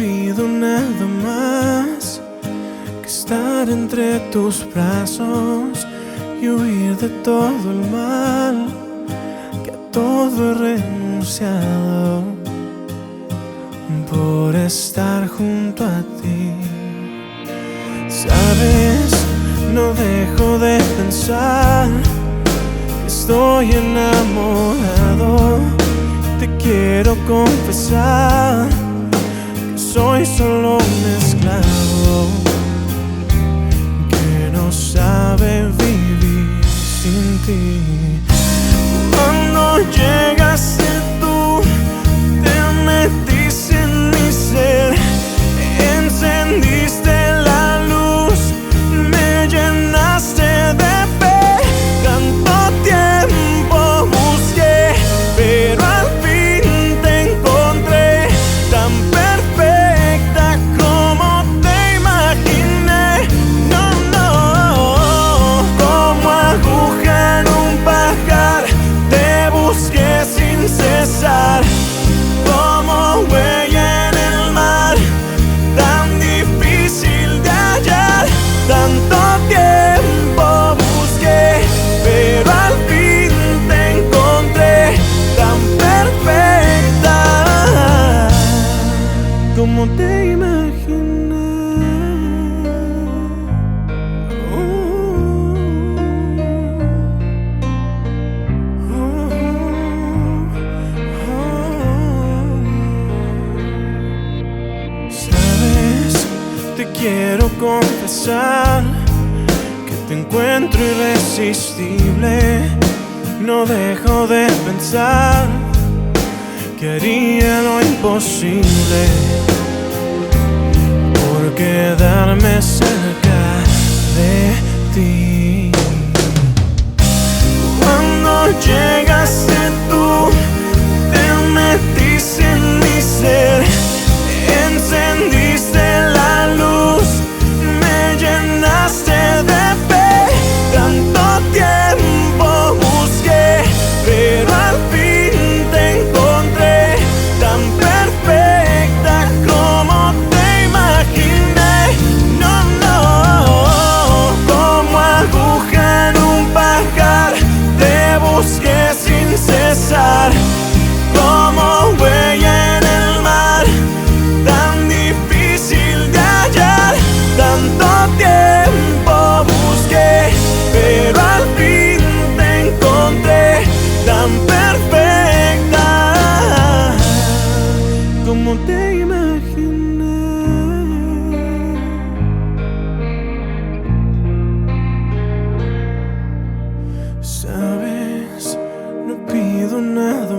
pido nada más que estar entre tus brazos y huir de todo el mal, que a todo he renunciado por estar junto a ti. Sabes, no dejo de pensar que estoy enamorado. Te quiero confesar que soy solo un esclavo que no sabe vivir sin ti. Cuando llegaste tú, te metiste en mi ser, encendiste la luz, me llenaste de fe. Tanto tiempo busqué, pero al fin te encontré, tan perfecta como te imaginé. No, no, como aguja en un pajar, te busqué sin cesar, como huella en el mar, tan difícil de hallar. Tanto tiempo busqué, pero al fin te encontré, tan perfecta como te imaginé. Sabes, te quiero confesar que te encuentro irresistible. No dejo de pensar que haría lo imposible por quedarme cerca de ti. Cuando llegaste tú, te metiste en mi ser, encendiste la luz, me llenaste de fe. Tanto tiempo busqué, pero al fin te encontré, tan perfecta como te imaginé. No, no, como aguja en un pajar, te busqué sin cesar, como huella en el mar, tan difícil de hallar. Tanto tiempo busqué, pero al fin te encontré, tan perfecta como te imaginé. Sabes, no pido nada